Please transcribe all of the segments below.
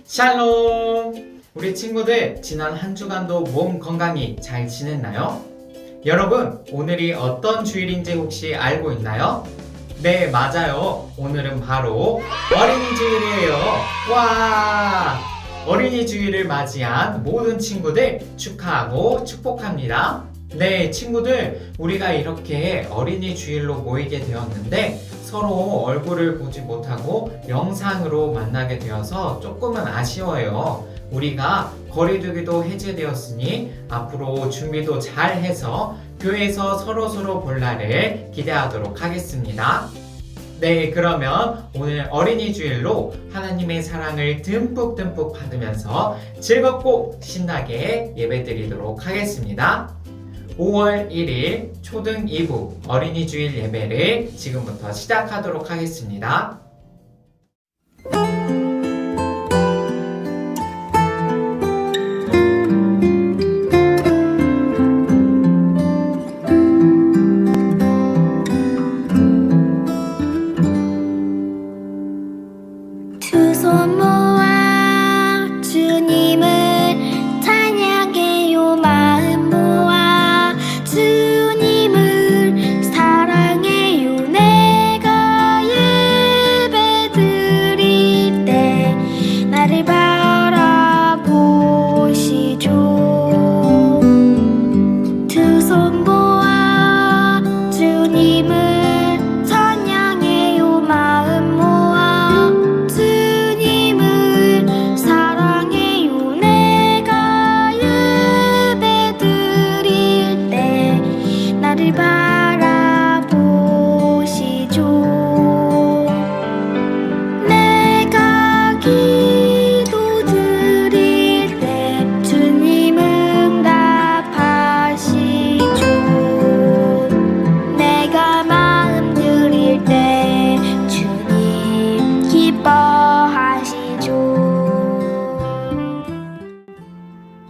샬롬! 우리 친구들 지난 한 주간도 몸 건강히 잘 지냈나요? 여러분, 오늘이 어떤 주일인지 혹시 알고 있나요? 네, 맞아요. 오늘은 바로 어린이 주일이에요. 와! 어린이 주일을 맞이한 모든 친구들 축하하고 축복합니다. 네, 친구들, 우리가 이렇게 어린이 주일로 모이게 되었는데 서로 얼굴을 보지 못하고 영상으로 만나게 되어서 조금은 아쉬워요. 우리가 거리두기도 해제되었으니 앞으로 준비도 잘 해서 교회에서 서로서로 볼 날을 기대하도록 하겠습니다. 네, 그러면 오늘 어린이 주일로 하나님의 사랑을 듬뿍듬뿍 받으면서 즐겁고 신나게 예배드리도록 하겠습니다. 5월 1일 초등 2부 어린이 주일 예배를 지금부터 시작하도록 하겠습니다. 두 손 모아 주님을 찬양해요. 마음 모아 주님을 사랑해요. 내가 예배 드릴 때 나를 바라보시죠. 두 손 모아 주님을 찬양해요. 마음 모아 주님을 사랑해요. 내가 예배 드릴 때 나를 바라보시죠. 내가 기도 드릴 때 주님 응답하시죠. 내가 마음 드릴 때 주님 기뻐하시죠.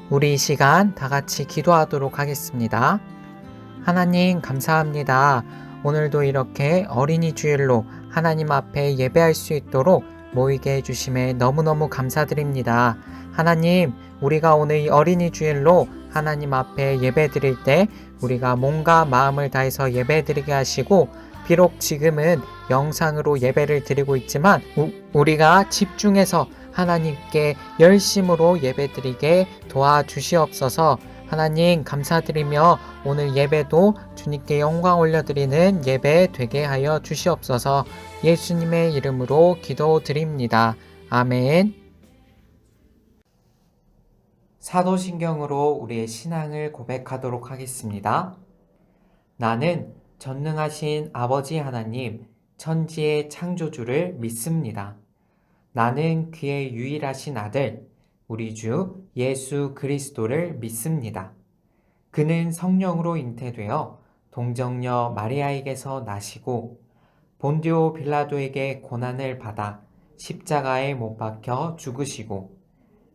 우리 이 시간 다 같이 기도하도록 하겠습니다. 하나님 감사합니다. 오늘도 이렇게 어린이 주일로 하나님 앞에 예배할 수 있도록 모이게 해주심에 너무너무 감사드립니다. 하나님, 우리가 오늘 이 어린이 주일로 하나님 앞에 예배 드릴 때 우리가 몸과 마음을 다해서 예배 드리게 하시고, 비록 지금은 영상으로 예배를 드리고 있지만 우리가 집중해서 하나님께 열심으로 예배 드리게 도와주시옵소서. 하나님 감사드리며 오늘 예배도 주님께 영광 올려드리는 예배 되게 하여 주시옵소서. 예수님의 이름으로 기도드립니다. 아멘. 사도신경으로 우리의 신앙을 고백하도록 하겠습니다. 나는 전능하신 아버지 하나님, 천지의 창조주를 믿습니다. 나는 그의 유일하신 아들, 우리 주 예수 그리스도를 믿습니다. 그는 성령으로 잉태되어 동정녀 마리아에게서 나시고 본디오 빌라도에게 고난을 받아 십자가에 못 박혀 죽으시고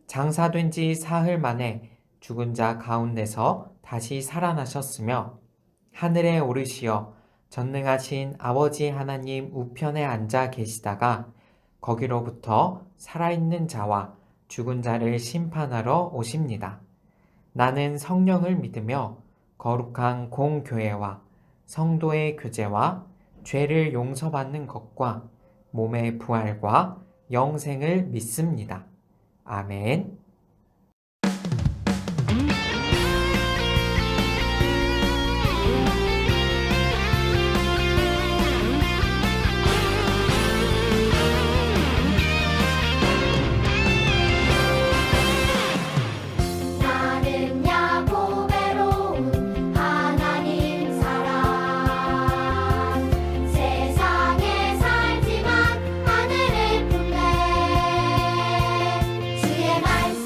장사된 지 사흘 만에 죽은 자 가운데서 다시 살아나셨으며 하늘에 오르시어 전능하신 아버지 하나님 우편에 앉아 계시다가 거기로부터 살아있는 자와 죽은 자를 심판하러 오십니다. 나는 성령을 믿으며 거룩한 공교회와 성도의 교제와 죄를 용서받는 것과 몸의 부활과 영생을 믿습니다. 아멘. 나는야 보배로운 하나님 사랑 세상에 살지만 하늘을 품네 주의 말씀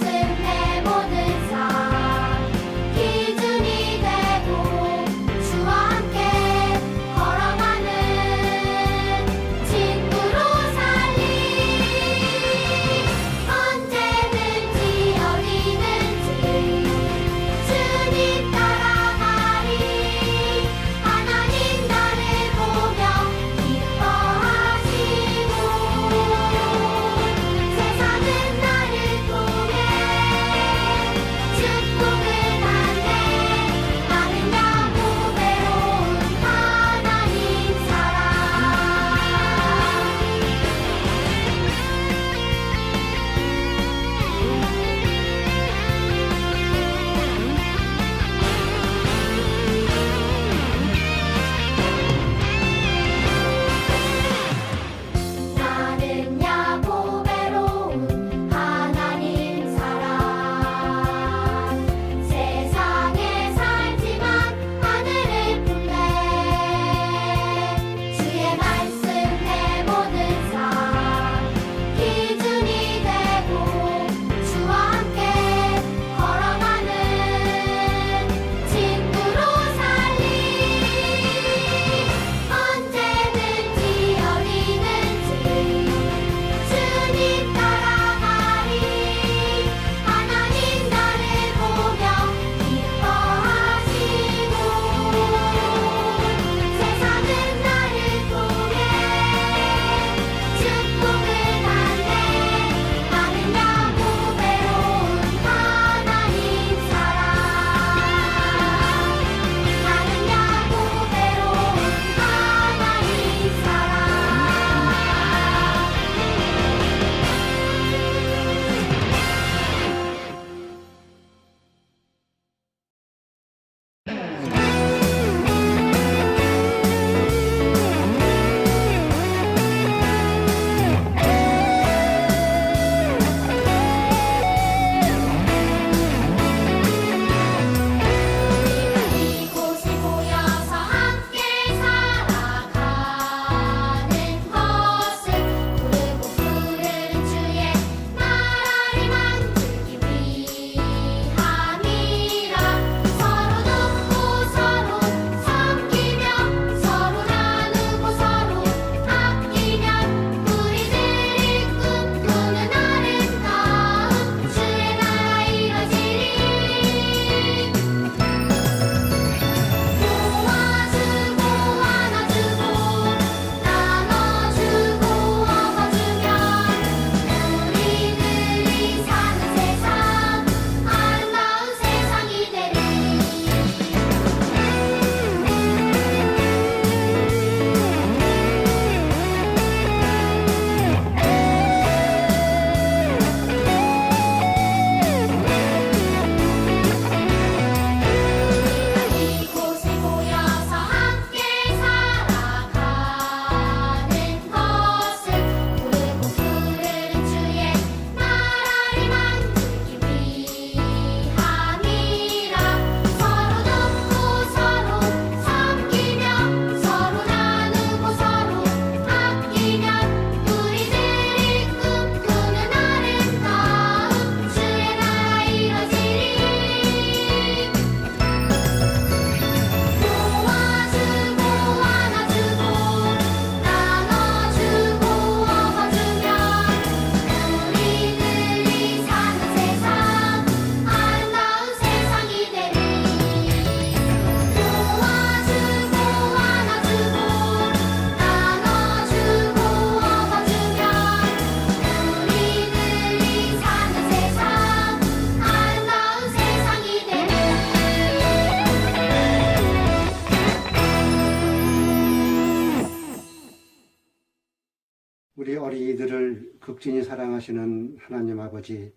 우리 어린이들을 극진히 사랑하시는 하나님 아버지,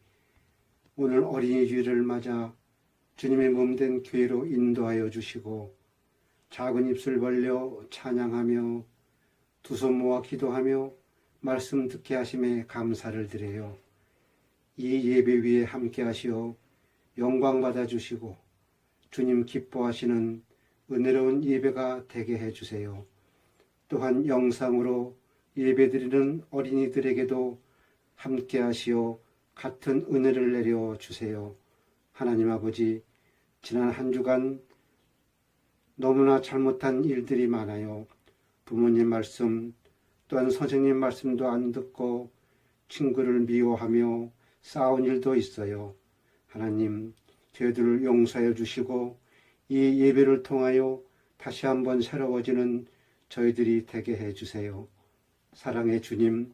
오늘 어린이 주일을 맞아 주님의 몸된 교회로 인도하여 주시고 작은 입술 벌려 찬양하며 두 손 모아 기도하며 말씀 듣게 하심에 감사를 드려요. 이 예배 위에 함께 하시어 영광 받아 주시고 주님 기뻐하시는 은혜로운 예배가 되게 해주세요. 또한 영상으로 예배드리는 어린이들에게도 함께 하시어 같은 은혜를 내려 주세요. 하나님 아버지, 지난 한 주간 너무나 잘못한 일들이 많아요. 부모님 말씀, 또한 선생님 말씀도 안 듣고 친구를 미워하며 싸운 일도 있어요. 하나님, 저희들을 용서해 주시고 이 예배를 통하여 다시 한번 새로워지는 저희들이 되게 해주세요. 사랑의 주님,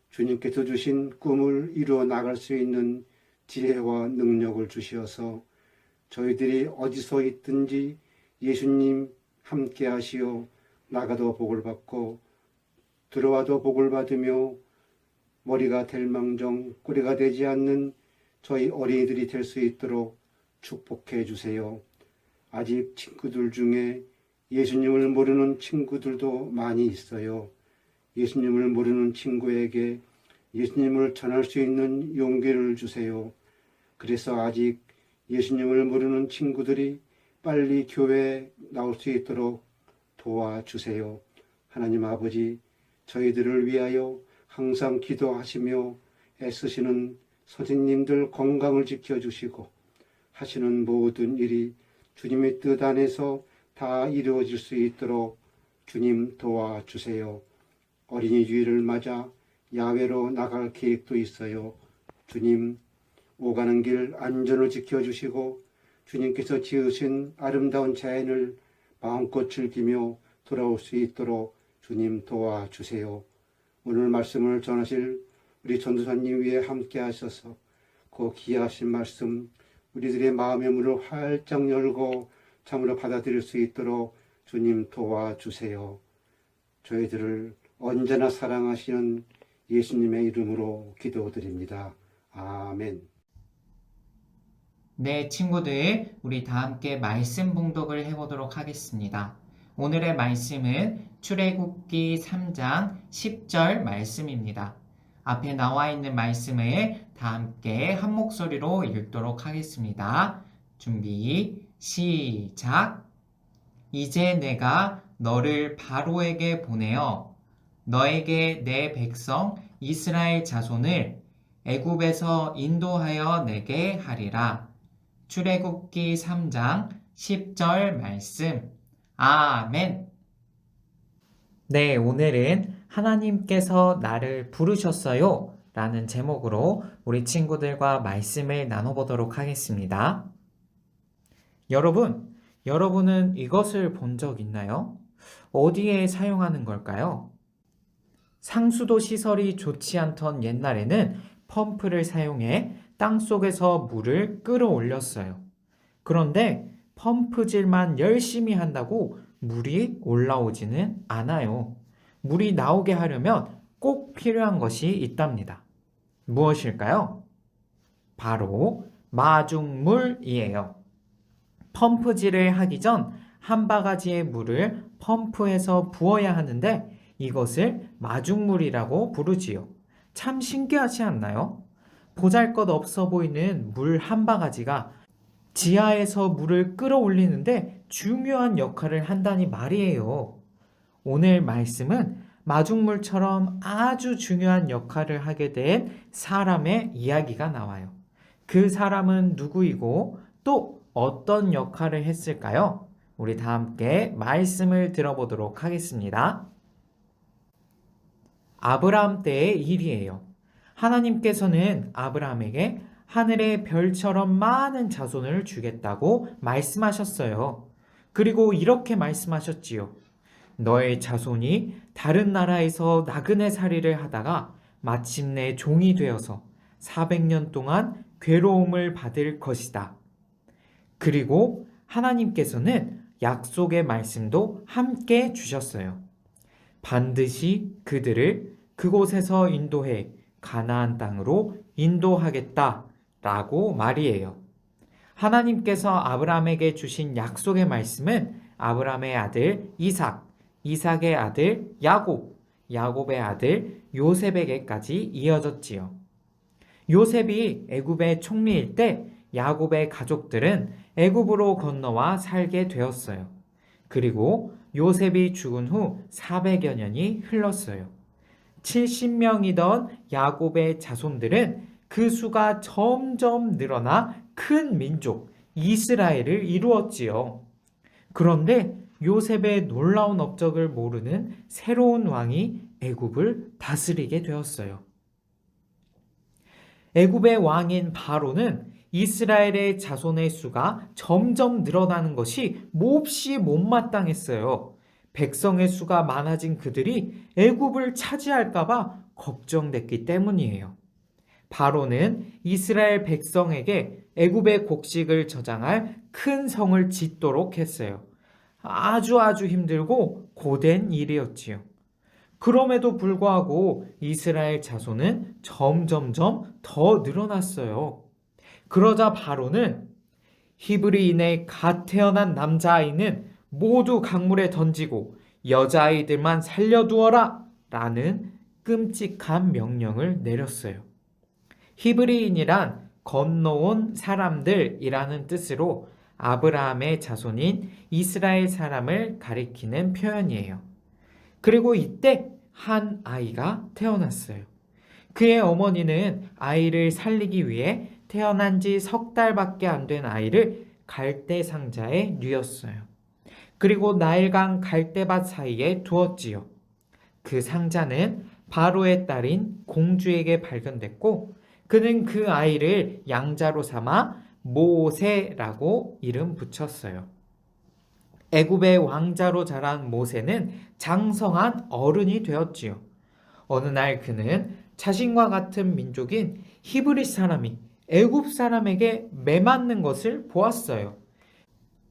주님께서 주신 꿈을 이루어 나갈 수 있는 지혜와 능력을 주시어서 저희들이 어디서 있든지 예수님 함께 하시어 나가도 복을 받고 들어와도 복을 받으며 머리가 될 망정 꼬리가 되지 않는 저희 어린이들이 될 수 있도록 축복해 주세요. 아직 친구들 중에 예수님을 모르는 친구들도 많이 있어요. 예수님을 모르는 친구에게 예수님을 전할 수 있는 용기를 주세요. 그래서 아직 예수님을 모르는 친구들이 빨리 교회에 나올 수 있도록 도와주세요. 하나님 아버지, 저희들을 위하여 항상 기도하시며 애쓰시는 선생님들 건강을 지켜주시고 하시는 모든 일이 주님의 뜻 안에서 다 이루어질 수 있도록 주님 도와주세요. 어린이 주일을 맞아 야외로 나갈 계획도 있어요. 주님, 오가는 길 안전을 지켜주시고 주님께서 지으신 아름다운 자연을 마음껏 즐기며 돌아올 수 있도록 주님 도와주세요. 오늘 말씀을 전하실 우리 전도사님 위에 함께 하셔서 그 귀하신 말씀 우리들의 마음의 문을 활짝 열고 참으로 받아들일 수 있도록 주님 도와주세요. 저희들을 언제나 사랑하시는 예수님의 이름으로 기도드립니다. 아멘. 네, 친구들, 우리 다 함께 말씀 봉독을 해보도록 하겠습니다. 오늘의 말씀은 출애굽기 3장 10절 말씀입니다. 앞에 나와 있는 말씀을 다 함께 한 목소리로 읽도록 하겠습니다. 준비, 시작! 이제 내가 너를 바로에게 보내어 너에게 내 백성 이스라엘 자손을 애굽에서 인도하여 내게 하리라. 출애굽기 3장 10절 말씀. 아멘. 네, 오늘은 하나님께서 나를 부르셨어요 라는 제목으로 우리 친구들과 말씀을 나눠보도록 하겠습니다. 여러분은 이것을 본 적 있나요? 어디에 사용하는 걸까요? 상수도 시설이 좋지 않던 옛날에는 펌프를 사용해 땅속에서 물을 끌어올렸어요. 그런데 펌프질만 열심히 한다고 물이 올라오지는 않아요. 물이 나오게 하려면 꼭 필요한 것이 있답니다. 무엇일까요? 바로 마중물이에요. 펌프질을 하기 전 한 바가지의 물을 펌프해서 부어야 하는데 이것을 마중물이라고 부르지요. 참 신기하지 않나요? 보잘것없어 보이는 물 한 바가지가 지하에서 물을 끌어올리는데 중요한 역할을 한다니 말이에요. 오늘 말씀은 마중물처럼 아주 중요한 역할을 하게 된 사람의 이야기가 나와요. 그 사람은 누구이고 또 어떤 역할을 했을까요? 우리 다 함께 말씀을 들어보도록 하겠습니다. 아브라함 때의 일이에요. 하나님께서는 아브라함에게 하늘의 별처럼 많은 자손을 주겠다고 말씀하셨어요. 그리고 이렇게 말씀하셨지요. 너의 자손이 다른 나라에서 나그네 살이를 하다가 마침내 종이 되어서 400년 동안 괴로움을 받을 것이다. 그리고 하나님께서는 약속의 말씀도 함께 주셨어요. 반드시 그들을 그곳에서 인도해 가나안 땅으로 인도하겠다라고 말이에요. 하나님께서 아브라함에게 주신 약속의 말씀은 아브라함의 아들 이삭, 이삭의 아들 야곱, 야곱의 아들 요셉에게까지 이어졌지요. 요셉이 애굽의 총리일 때 야곱의 가족들은 애굽으로 건너와 살게 되었어요. 그리고 요셉이 죽은 후 400여 년이 흘렀어요. 70명이던 야곱의 자손들은 그 수가 점점 늘어나 큰 민족 이스라엘을 이루었지요. 그런데 요셉의 놀라운 업적을 모르는 새로운 왕이 애굽을 다스리게 되었어요. 애굽의 왕인 바로는 이스라엘의 자손의 수가 점점 늘어나는 것이 몹시 못마땅했어요. 백성의 수가 많아진 그들이 애굽을 차지할까봐 걱정됐기 때문이에요. 바로는 이스라엘 백성에게 애굽의 곡식을 저장할 큰 성을 짓도록 했어요. 아주 힘들고 고된 일이었지요. 그럼에도 불구하고 이스라엘 자손은 점점점 더 늘어났어요. 그러자 바로는 히브리인의 갓 태어난 남자아이는 모두 강물에 던지고 여자아이들만 살려두어라 라는 끔찍한 명령을 내렸어요. 히브리인이란 건너온 사람들이라는 뜻으로 아브라함의 자손인 이스라엘 사람을 가리키는 표현이에요. 그리고 이때 한 아이가 태어났어요. 그의 어머니는 아이를 살리기 위해 태어난 지 3달밖에 안 된 아이를 갈대 상자에 뉘었어요. 그리고 나일강 갈대밭 사이에 두었지요. 그 상자는 바로의 딸인 공주에게 발견됐고 그는 그 아이를 양자로 삼아 모세라고 이름 붙였어요. 애굽의 왕자로 자란 모세는 장성한 어른이 되었지요. 어느 날 그는 자신과 같은 민족인 히브리 사람이 애굽 사람에게 매맞는 것을 보았어요.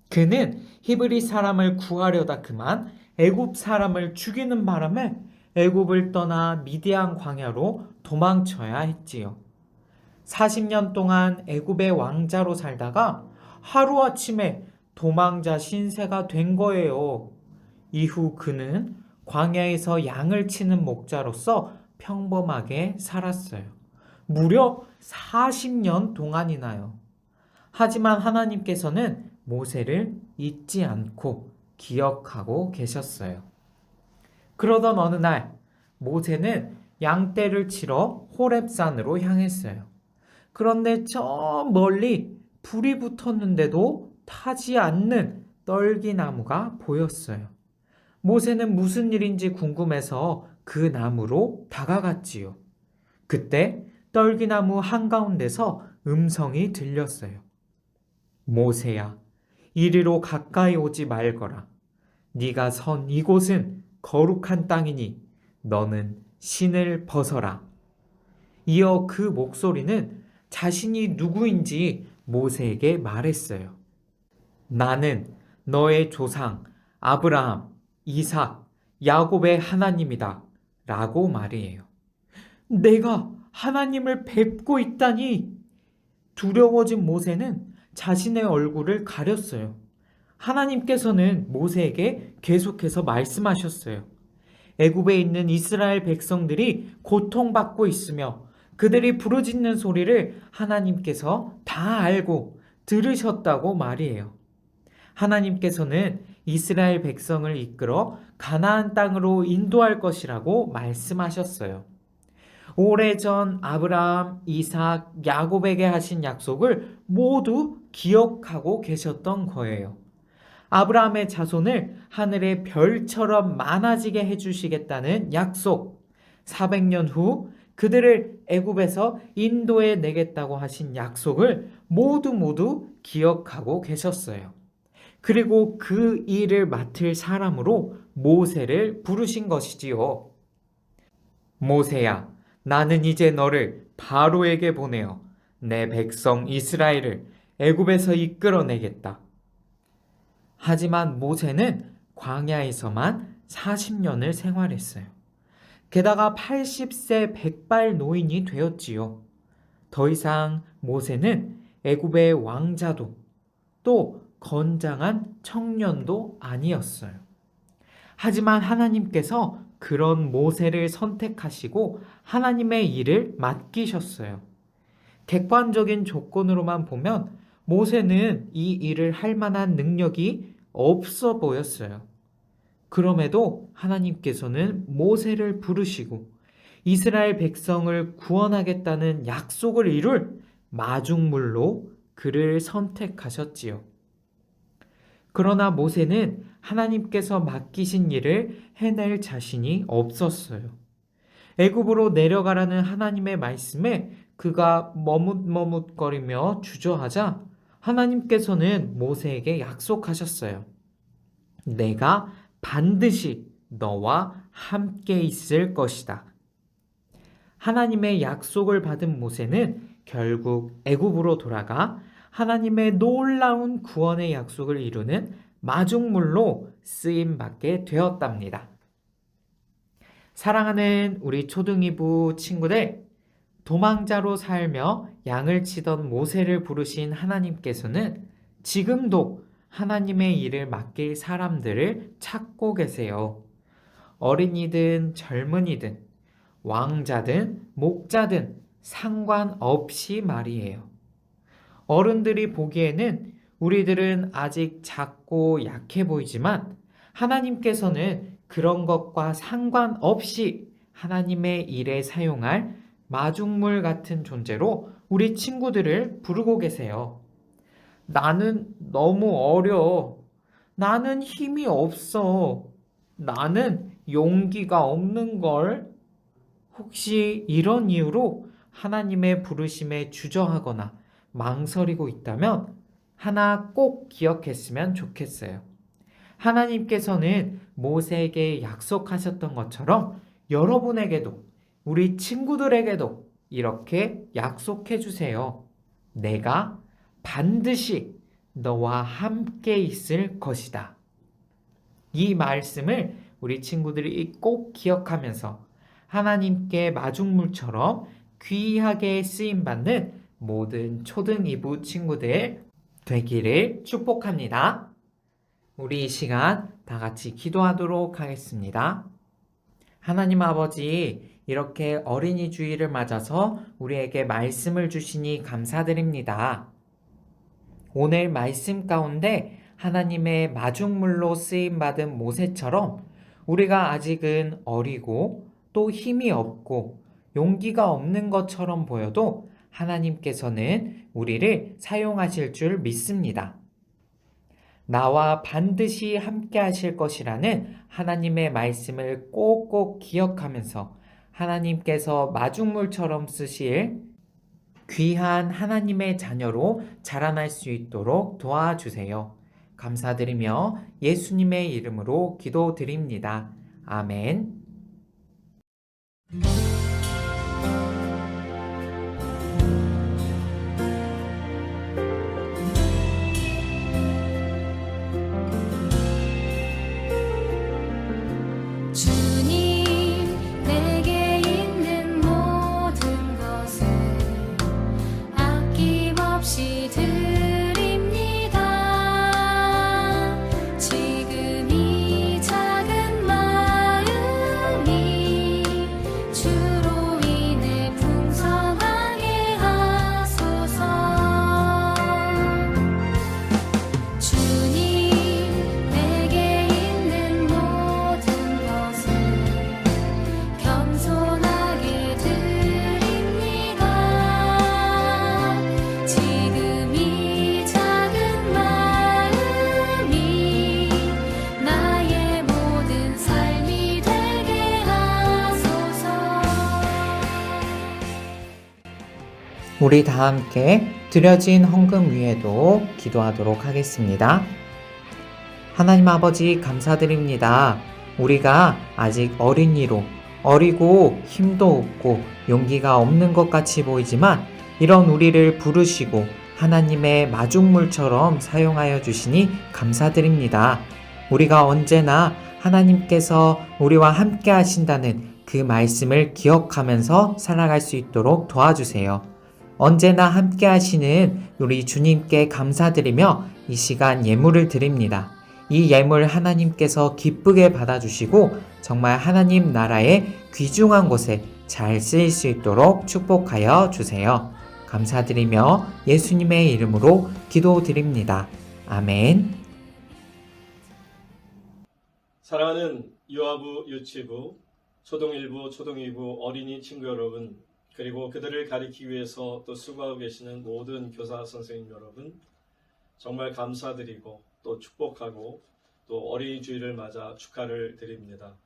그는 히브리 사람을 구하려다 그만 애굽 사람을 죽이는 바람에 애굽을 떠나 미디안 광야로 도망쳐야 했지요. 40년 동안 애굽의 왕자로 살다가 하루아침에 도망자 신세가 된 거예요. 이후 그는 광야에서 양을 치는 목자로서 평범하게 살았어요. 무려 40년 동안이나요. 하지만 하나님께서는 모세를 잊지 않고 기억하고 계셨어요. 그러던 어느 날 모세는 양떼를 치러 호렙산으로 향했어요. 그런데 저 멀리 불이 붙었는데도 타지 않는 떨기나무가 보였어요. 모세는 무슨 일인지 궁금해서 그 나무로 다가갔지요. 그때 떨기나무 한가운데서 음성이 들렸어요. 모세야, 이리로 가까이 오지 말거라. 네가 선 이곳은 거룩한 땅이니 너는 신을 벗어라. 이어 그 목소리는 자신이 누구인지 모세에게 말했어요. 나는 너의 조상 아브라함, 이삭, 야곱의 하나님이다 라고 말이에요. 내가 하나님을 뵙고 있다니! 두려워진 모세는 자신의 얼굴을 가렸어요. 하나님께서는 모세에게 계속해서 말씀하셨어요. 애굽에 있는 이스라엘 백성들이 고통받고 있으며 그들이 부르짖는 소리를 하나님께서 다 알고 들으셨다고 말이에요. 하나님께서는 이스라엘 백성을 이끌어 가나안 땅으로 인도할 것이라고 말씀하셨어요. 오래전 아브라함, 이삭, 야곱에게 하신 약속을 모두 기억하고 계셨던 거예요. 아브라함의 자손을 하늘의 별처럼 많아지게 해주시겠다는 약속, 400년 후 그들을 애굽에서 인도해 내겠다고 하신 약속을 모두 기억하고 계셨어요. 그리고 그 일을 맡을 사람으로 모세를 부르신 것이지요. 모세야, 나는 이제 너를 바로에게 보내어 내 백성 이스라엘을 애굽에서 이끌어내겠다. 하지만 모세는 광야에서만 40년을 생활했어요. 게다가 80세 백발 노인이 되었지요. 더 이상 모세는 애굽의 왕자도 또 건장한 청년도 아니었어요. 하지만 하나님께서 그런 모세를 선택하시고 하나님의 일을 맡기셨어요. 객관적인 조건으로만 보면 모세는 이 일을 할 만한 능력이 없어 보였어요. 그럼에도 하나님께서는 모세를 부르시고 이스라엘 백성을 구원하겠다는 약속을 이룰 마중물로 그를 선택하셨지요. 그러나 모세는 하나님께서 맡기신 일을 해낼 자신이 없었어요. 애굽으로 내려가라는 하나님의 말씀에 그가 머뭇머뭇거리며 주저하자 하나님께서는 모세에게 약속하셨어요. 내가 반드시 너와 함께 있을 것이다. 하나님의 약속을 받은 모세는 결국 애굽으로 돌아가 하나님의 놀라운 구원의 약속을 이루는 마중물로 쓰임받게 되었답니다. 사랑하는 우리 초등이부 친구들, 도망자로 살며 양을 치던 모세를 부르신 하나님께서는 지금도 하나님의 일을 맡길 사람들을 찾고 계세요. 어린이든 젊은이든 왕자든 목자든 상관없이 말이에요. 어른들이 보기에는 우리들은 아직 작고 약해 보이지만 하나님께서는 그런 것과 상관없이 하나님의 일에 사용할 마중물 같은 존재로 우리 친구들을 부르고 계세요. 나는 너무 어려. 나는 힘이 없어. 나는 용기가 없는걸. 혹시 이런 이유로 하나님의 부르심에 주저하거나 망설이고 있다면 하나 꼭 기억했으면 좋겠어요. 하나님께서는 모세에게 약속하셨던 것처럼 여러분에게도 우리 친구들에게도 이렇게 약속해 주세요. 내가 반드시 너와 함께 있을 것이다. 이 말씀을 우리 친구들이 꼭 기억하면서 하나님께 마중물처럼 귀하게 쓰임받는 모든 초등 2부 친구들 되기를 축복합니다. 우리 이 시간 다 같이 기도하도록 하겠습니다. 하나님 아버지, 이렇게 어린이 주일을 맞아서 우리에게 말씀을 주시니 감사드립니다. 오늘 말씀 가운데 하나님의 마중물로 쓰임받은 모세처럼 우리가 아직은 어리고 또 힘이 없고 용기가 없는 것처럼 보여도 하나님께서는 우리를 사용하실 줄 믿습니다. 나와 반드시 함께 하실 것이라는 하나님의 말씀을 꼭꼭 기억하면서 하나님께서 마중물처럼 쓰실 귀한 하나님의 자녀로 자라날 수 있도록 도와주세요. 감사드리며 예수님의 이름으로 기도드립니다. 아멘. 주님 내게 있는 모든 것을 아낌없이 드립니다. 지금 이 작은 마음이 주로 인해 풍성하게 하소서. 주님 내게 있는 모든 것을 겸손하게 드립니다. 지금 이 작은 마음이 나의 모든 삶이 되게 하소서. 우리 다 함께 드려진 헌금 위에도 기도하도록 하겠습니다. 하나님 아버지 감사드립니다. 우리가 아직 어린이로 어리고 힘도 없고 용기가 없는 것 같이 보이지만 이런 우리를 부르시고 하나님의 마중물처럼 사용하여 주시니 감사드립니다. 우리가 언제나 하나님께서 우리와 함께 하신다는 그 말씀을 기억하면서 살아갈 수 있도록 도와주세요. 언제나 함께 하시는 우리 주님께 감사드리며 이 시간 예물을 드립니다. 이 예물 하나님께서 기쁘게 받아주시고 정말 하나님 나라의 귀중한 곳에 잘 쓰일 수 있도록 축복하여 주세요. 감사드리며 예수님의 이름으로 기도드립니다. 아멘. 사랑하는 유아부, 유치부, 초등1부, 초등2부 어린이 친구 여러분, 그리고 그들을 가리키기 위해서 또 수고하고 계시는 모든 교사 선생님 여러분, 정말 감사드리고 또 축복하고 또 어린이 주일을 맞아 축하를 드립니다.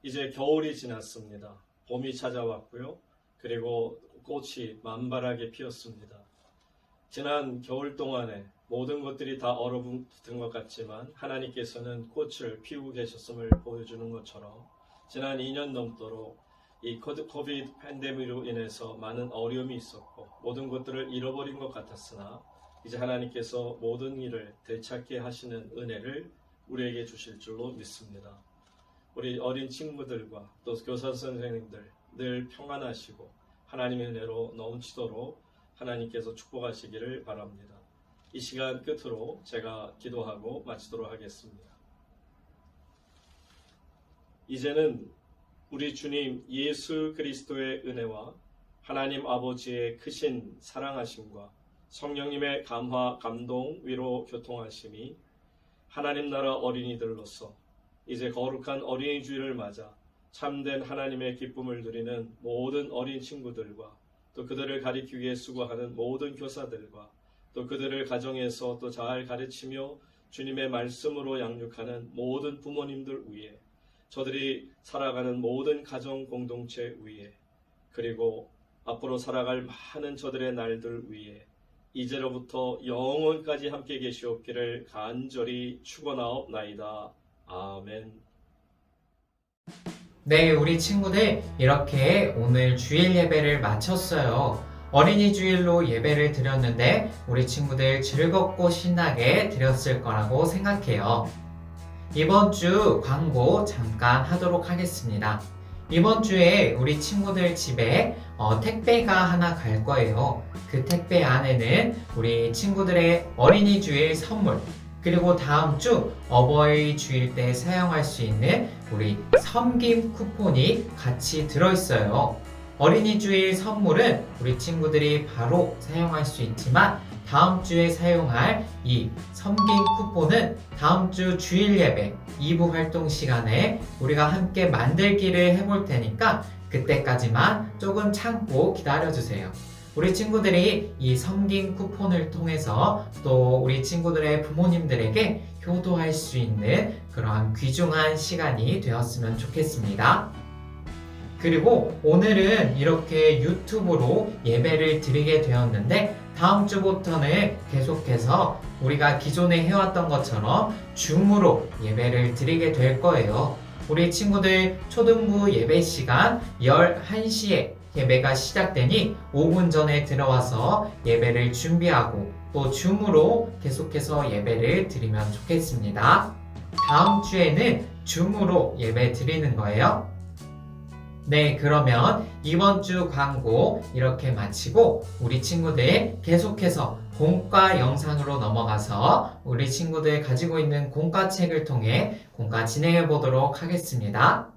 이제 겨울이 지났습니다. 봄이 찾아왔고요. 그리고 꽃이 만발하게 피었습니다. 지난 겨울 동안에 모든 것들이 다 얼어붙은 것 같지만 하나님께서는 꽃을 피우고 계셨음을 보여주는 것처럼 지난 2년 넘도록 이 코비드 팬데믹으로 인해서 많은 어려움이 있었고 모든 것들을 잃어버린 것 같았으나 이제 하나님께서 모든 일을 되찾게 하시는 은혜를 우리에게 주실 줄로 믿습니다. 우리 어린 친구들과 또 교사 선생님들 늘 평안하시고 하나님의 은혜로 넘치도록 하나님께서 축복하시기를 바랍니다. 이 시간 끝으로 제가 기도하고 마치도록 하겠습니다. 이제는 우리 주님 예수 그리스도의 은혜와 하나님 아버지의 크신 사랑하심과 성령님의 감화, 감동, 위로, 교통하심이 하나님 나라 어린이들로서 이제 거룩한 어린이 주일을 맞아 참된 하나님의 기쁨을 누리는 모든 어린 친구들과 또 그들을 가리키기 위해 수고하는 모든 교사들과 또 그들을 가정에서 또 잘 가르치며 주님의 말씀으로 양육하는 모든 부모님들 위에 저들이 살아가는 모든 가정 공동체 위에 그리고 앞으로 살아갈 많은 저들의 날들 위에 이제로부터 영원까지 함께 계시옵기를 간절히 축원하옵나이다. 아멘. 네, 우리 친구들 이렇게 오늘 주일 예배를 마쳤어요. 어린이 주일로 예배를 드렸는데 우리 친구들 즐겁고 신나게 드렸을 거라고 생각해요. 이번 주 광고 잠깐 하도록 하겠습니다. 이번 주에 우리 친구들 집에 택배가 하나 갈 거예요. 그 택배 안에는 우리 친구들의 어린이 주일 선물 그리고 다음 주 어버이 주일 때 사용할 수 있는 우리 섬김 쿠폰이 같이 들어있어요. 어린이 주일 선물은 우리 친구들이 바로 사용할 수 있지만 다음 주에 사용할 이 섬김 쿠폰은 다음 주 주일 예배 2부 활동 시간에 우리가 함께 만들기를 해볼 테니까 그때까지만 조금 참고 기다려주세요. 우리 친구들이 이 섬김 쿠폰을 통해서 또 우리 친구들의 부모님들에게 효도할 수 있는 그러한 귀중한 시간이 되었으면 좋겠습니다. 그리고 오늘은 이렇게 유튜브로 예배를 드리게 되었는데 다음 주부터는 계속해서 우리가 기존에 해왔던 것처럼 줌으로 예배를 드리게 될 거예요. 우리 친구들 초등부 예배 시간 11시에 예배가 시작되니 5분 전에 들어와서 예배를 준비하고 또 줌으로 계속해서 예배를 드리면 좋겠습니다. 다음 주에는 줌으로 예배 드리는 거예요. 네, 그러면 이번 주 광고 이렇게 마치고 우리 친구들 계속해서 공과 영상으로 넘어가서 우리 친구들 가지고 있는 공과책을 통해 공과 진행해 보도록 하겠습니다.